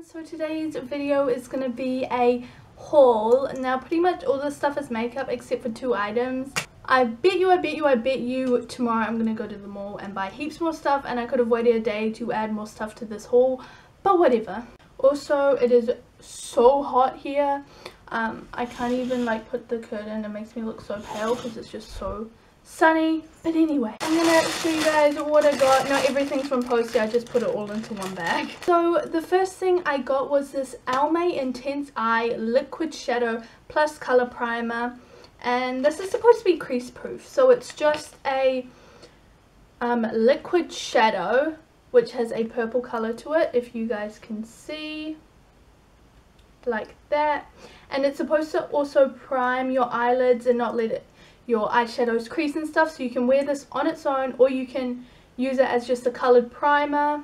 So today's video is going to be a haul. Now pretty much all this stuff is makeup except for 2 items. I bet you tomorrow I'm going to go to the mall and buy heaps more stuff, and I could have waited a day to add more stuff to this haul, but whatever. Also, it is so hot here. I can't even like put the curtain. It makes me look so pale because it's just so sunny. But anyway, I'm gonna show you guys what I got. Not everything's from Posty, I just put it all into one bag. So the first thing I got was this Almay Intense Eye Liquid Shadow Plus Color Primer, and this is supposed to be crease proof. So it's just a liquid shadow which has a purple color to it, if you guys can see, like that. And it's supposed to also prime your eyelids and not let your eyeshadows crease and stuff, so you can wear this on its own, or you can use it as just a colored primer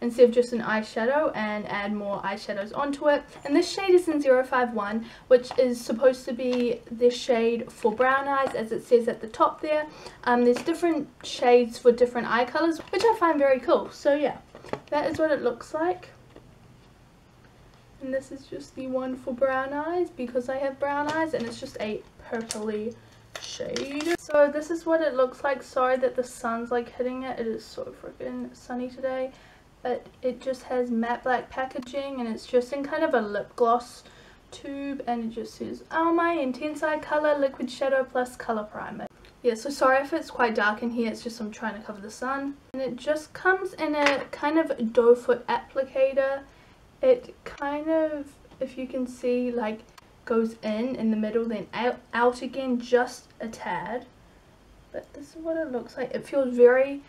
instead of just an eyeshadow and add more eyeshadows onto it. And this shade is in 051, which is supposed to be the shade for brown eyes, as it says at the top there. There's different shades for different eye colors, which I find very cool. So yeah, that is what it looks like. And this is just the one for brown eyes because I have brown eyes, and it's just a purpley shade. So this is what it looks like. Sorry that the sun's like hitting it. It is so freaking sunny today. But it just has matte black packaging, and it's just in kind of a lip gloss tube, and it just says Almay Intense Eye Color Liquid Shadow Plus Color Primer. Yeah, so sorry if it's quite dark in here, it's just I'm trying to cover the sun. And it just comes in a kind of doe foot applicator. It kind of, if you can see, like goes in the middle, then out again just a tad. But this is what it looks like. It feels very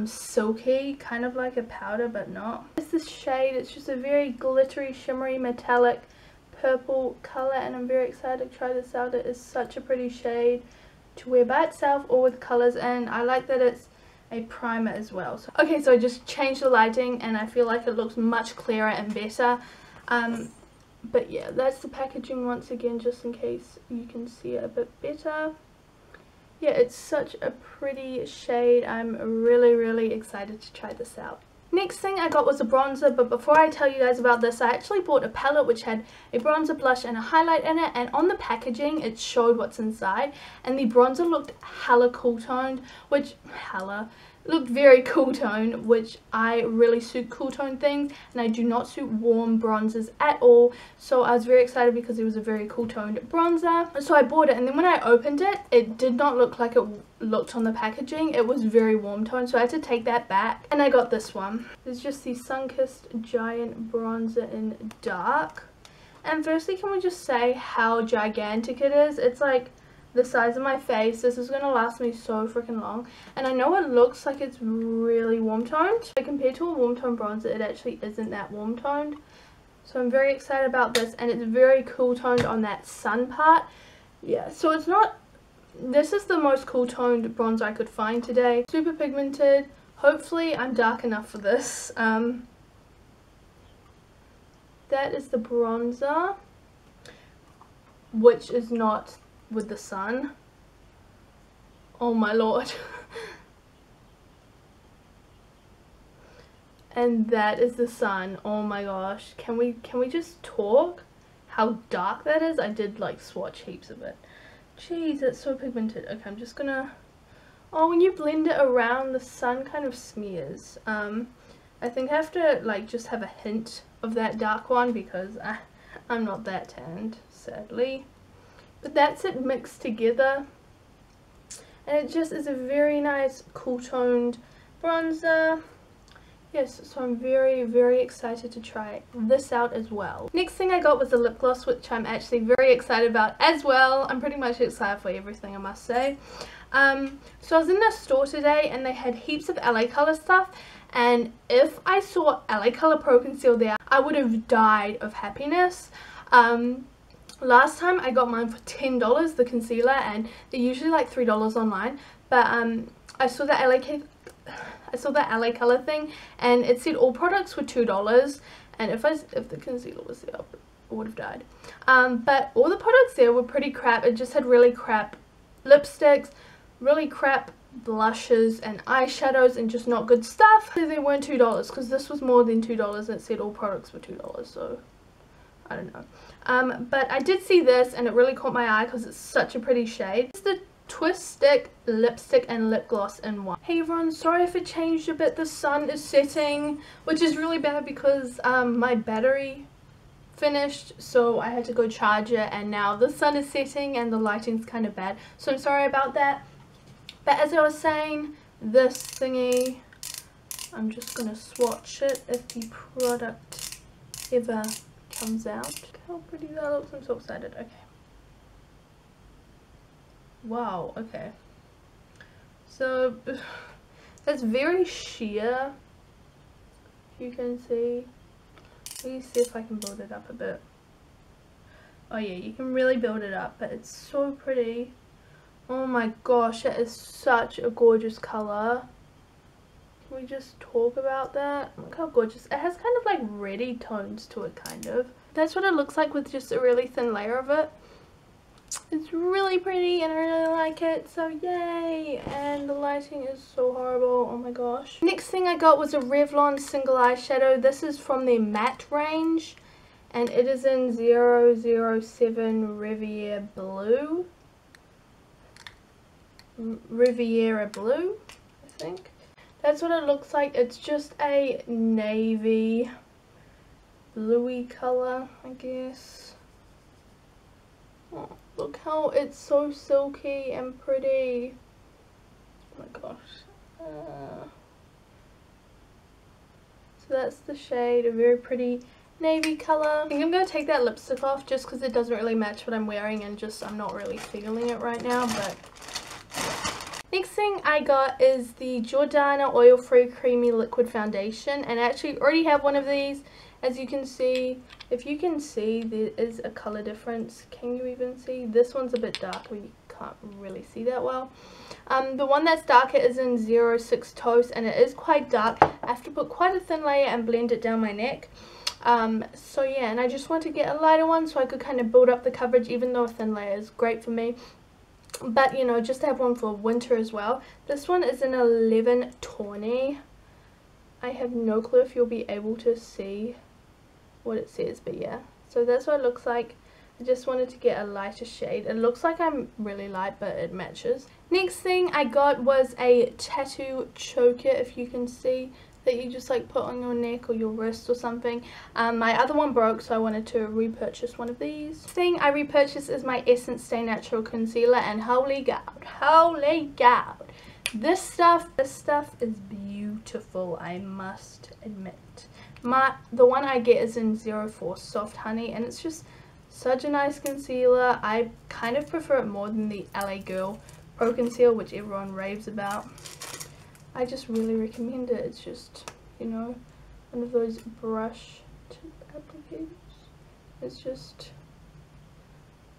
silky, kind of like a powder, but not. It's this shade. It's just a very glittery, shimmery, metallic purple color, and I'm very excited to try this out. It is such a pretty shade to wear by itself or with colors, and I like that it's a primer as well. So, okay, so I just changed the lighting and I feel like it looks much clearer and better. But yeah, that's the packaging once again, just in case you can see it a bit better. Yeah, it's such a pretty shade. I'm really excited to try this out. Next thing I got was a bronzer, but before I tell you guys about this, I actually bought a palette which had a bronzer, blush and a highlight in it, and on the packaging it showed what's inside, and the bronzer looked hella cool toned, which looked very cool toned, which I really suit cool toned things, and I do not suit warm bronzers at all. So I was very excited because it was a very cool toned bronzer. So I bought it, and then when I opened it, it did not look like it looked on the packaging. It was very warm toned, so I had to take that back, and I got this one. It's just the Sunkissed Giant Bronzer in Dark. And firstly, can we just say how gigantic it is? It's like the size of my face. This is going to last me so freaking long, and I know it looks like it's really warm toned, but compared to a warm tone bronzer, it actually isn't that warm toned. So I'm very excited about this, and it's very cool toned on that sun part. Yeah, so it's not, this is the most cool toned bronzer I could find today. Super pigmented. Hopefully I'm dark enough for this. That is the bronzer, which is not with the sun. Oh my lord. And that is the sun. Oh my gosh. Can we just talk how dark that is? I did like swatch heaps of it. Jeez, it's so pigmented. Okay, I'm just gonna, oh, when you blend it around, the sun kind of smears. I think I have to like just have a hint of that dark one because I'm not that tanned, sadly. But that's it mixed together, and it just is a very nice cool toned bronzer. Yes, so I'm very excited to try this out as well. Next thing I got was a lip gloss, which I'm actually very excited about as well. I'm pretty much excited for everything, I must say. So I was in the store today, and they had heaps of LA Color stuff, and if I saw LA Color Pro Conceal there, I would have died of happiness. Last time I got mine for $10, the concealer, and they're usually like $3 online, but I saw that LA Color thing, and it said all products were $2, and if the concealer was there, I would have died. But all the products there were pretty crap. It just had really crap lipsticks, really crap blushes and eyeshadows and just not good stuff. So they weren't $2 because this was more than $2 and it said all products were $2, so I don't know. But I did see this and it really caught my eye because it's such a pretty shade. It's the Twist Stick lipstick and lip gloss in one. Hey everyone, sorry if it changed a bit. The sun is setting, which is really bad because my battery finished, so I had to go charge it, and now the sun is setting and the lighting's kind of bad, so I'm sorry about that. But as I was saying, this thingy, I'm just gonna swatch it if the product ever comes out. Look how pretty that looks. I'm so excited. Okay. Wow, okay. So it's very sheer, you can see. Let me see if I can build it up a bit. Oh yeah, you can really build it up, but it's so pretty. Oh my gosh, that is such a gorgeous color. Can we just talk about that? Look how gorgeous. It has kind of like reddy tones to it, kind of. That's what it looks like with just a really thin layer of it. It's really pretty and I really like it, so yay. And the lighting is so horrible, oh my gosh. Next thing I got was a Revlon single eyeshadow. This is from their matte range and it is in 007 Riviera Blue. Riviera Blue, I think. That's what it looks like. It's just a navy bluey color, I guess. Oh, look how it's so silky and pretty. Oh my gosh. So that's the shade, a very pretty navy color. I think I'm going to take that lipstick off just because it doesn't really match what I'm wearing and just I'm not really feeling it right now. But next thing I got is the Jordana oil-free creamy liquid foundation, and I actually already have one of these. As you can see, if you can see, there is a color difference. Can you even see? This one's a bit darker, you can't really see that well. The one that's darker is in 06 Toast, and it is quite dark. I have to put quite a thin layer and blend it down my neck. So yeah, and I just want to get a lighter one so I could kind of build up the coverage, even though a thin layer is great for me. But you know, just to have one for winter as well. This one is in 11 Tawny. I have no clue if you'll be able to see what it says, but yeah, so that's what it looks like. I just wanted to get a lighter shade. It looks like I'm really light, but it matches. Next thing I got was a tattoo choker, if you can see, that you just like put on your neck or your wrist or something. My other one broke, so I wanted to repurchase one of these. Thing I repurchased is my Essence Stay Natural concealer, and holy god, this stuff is beautiful, I must admit. The one I get is in 04 Soft Honey, and it's just such a nice concealer. I kind of prefer it more than the LA Girl Pro Conceal, which everyone raves about. I just really recommend it. It's just, you know, one of those brush tip applicators. It's just,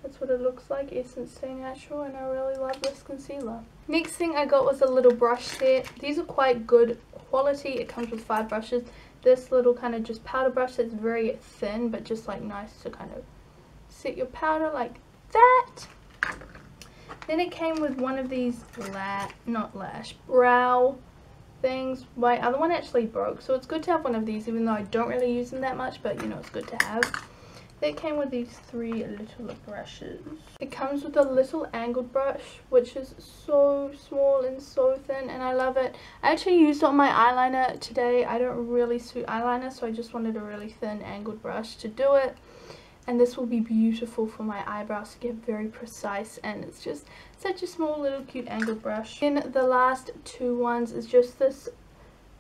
that's what it looks like, Essence Stay Natural, and I really love this concealer. Next thing I got was a little brush set. These are quite good quality. It comes with 5 brushes. This little kind of just powder brush that's very thin, but just like nice to kind of set your powder like that. Then it came with one of these brow things. My other one actually broke, so it's good to have one of these, even though I don't really use them that much, but you know, it's good to have. It came with these 3 little brushes. It comes with a little angled brush, which is so small and so thin, and I love it. I actually used it on my eyeliner today. I don't really suit eyeliner, so I just wanted a really thin angled brush to do it. And this will be beautiful for my eyebrows to get very precise, and it's just such a small little cute angled brush. Then the last 2 ones is just this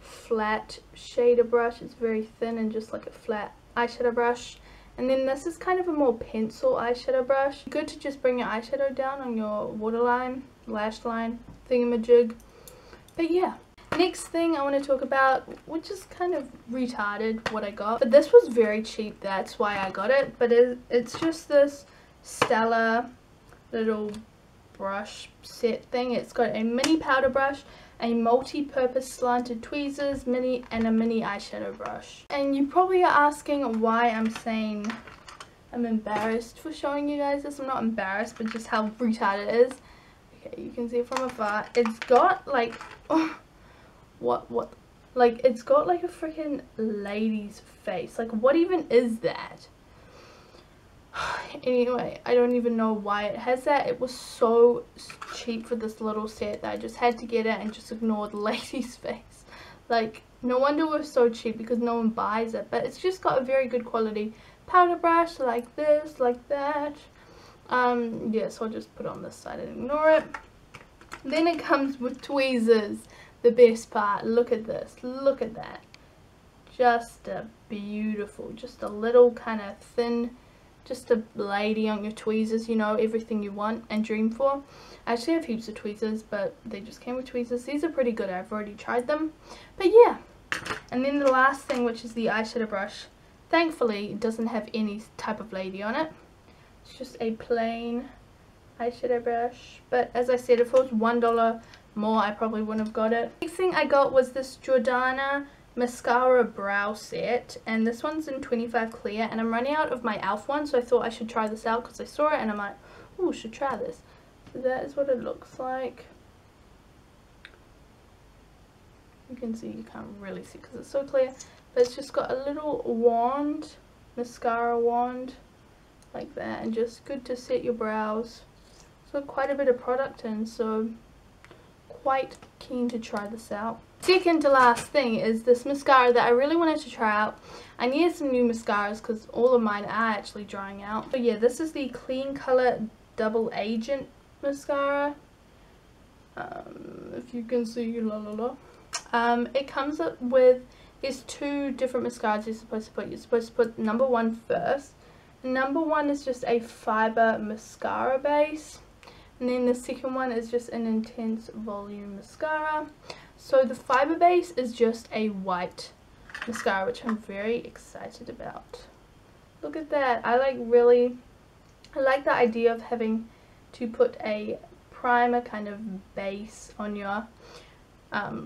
flat shader brush. It's very thin and just like a flat eyeshadow brush. And then this is kind of a more pencil eyeshadow brush. Good to just bring your eyeshadow down on your waterline, lash line, thingamajig. But yeah. Next thing I want to talk about, which is kind of retarded what I got. But this was very cheap, that's why I got it. But it's just this Stella little brush set thing. It's got a mini powder brush, a multi-purpose slanted tweezers, and a mini eyeshadow brush. And you probably are asking why I'm saying I'm embarrassed for showing you guys this. I'm not embarrassed, but just how retarded it is. Okay, you can see it from afar. It's got like, oh, what? Like, it's got like a freaking lady's face. Like, what even is that? Anyway, I don't even know why it has that. It was so cheap for this little set that I just had to get it and just ignore the lady's face. Like, no wonder it was so cheap, because no one buys it. But it's just got a very good quality powder brush, like this, like that. Yeah, so I'll just put it on this side and ignore it. Then it comes with tweezers. The best part. Look at this. Look at that. Just a beautiful, just a little kind of thin, just a lady on your tweezers, you know, everything you want and dream for. I actually have heaps of tweezers, but they just came with tweezers. These are pretty good. I've already tried them. But yeah. And then the last thing, which is the eyeshadow brush. Thankfully, it doesn't have any type of lady on it. It's just a plain eyeshadow brush. But as I said, if it was $1 more, I probably wouldn't have got it. Next thing I got was this Jordana mascara brow set, and this one's in 25 clear, and I'm running out of my e.l.f. one, so I thought I should try this out because I saw it and I'm like, oh, should try this. So that is what it looks like. You can see, you can't really see because it's so clear, but it's just got a little wand, mascara wand, like that, and just good to set your brows. It's got quite a bit of product in, so quite keen to try this out. Second to last thing is this mascara that I really wanted to try out. I needed some new mascaras because all of mine are actually drying out. So yeah, this is the Clean Color Double Agent mascara. If you can see, la la la. It comes up with, there's two different mascaras you're supposed to put. You're supposed to put number one first. Number one is just a fiber mascara base. And then the second one is just an intense volume mascara. So the fiber base is just a white mascara, which I'm very excited about. Look at that. I like the idea of having to put a primer kind of base on your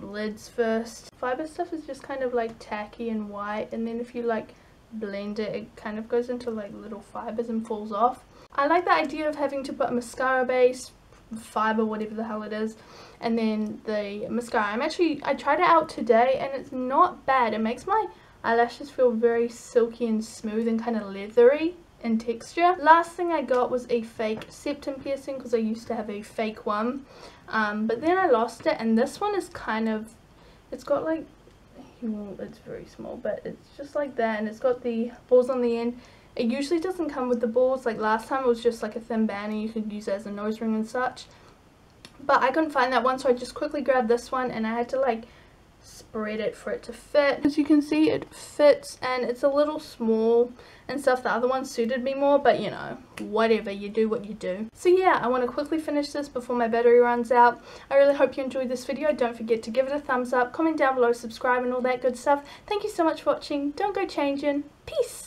lids first. Fiber stuff is just kind of like tacky and white, and then if you like blend it, it kind of goes into like little fibers and falls off. I like the idea of having to put a mascara base, fiber, whatever the hell it is, and then the mascara. I tried it out today and it's not bad. It makes my eyelashes feel very silky and smooth and kind of leathery in texture. Last thing I got was a fake septum piercing because I used to have a fake one, but then I lost it, and this one is kind of, it's got like, it's very small, but it's just like that, and it's got the balls on the end. It usually doesn't come with the balls. Like last time it was just like a thin band and you could use it as a nose ring and such. But I couldn't find that one, so I just quickly grabbed this one, and I had to like spread it for it to fit. As you can see, it fits, and it's a little small and stuff. The other one suited me more, but you know, whatever, you do what you do. So yeah, I want to quickly finish this before my battery runs out. I really hope you enjoyed this video. Don't forget to give it a thumbs up, comment down below, subscribe and all that good stuff. Thank you so much for watching. Don't go changing. Peace.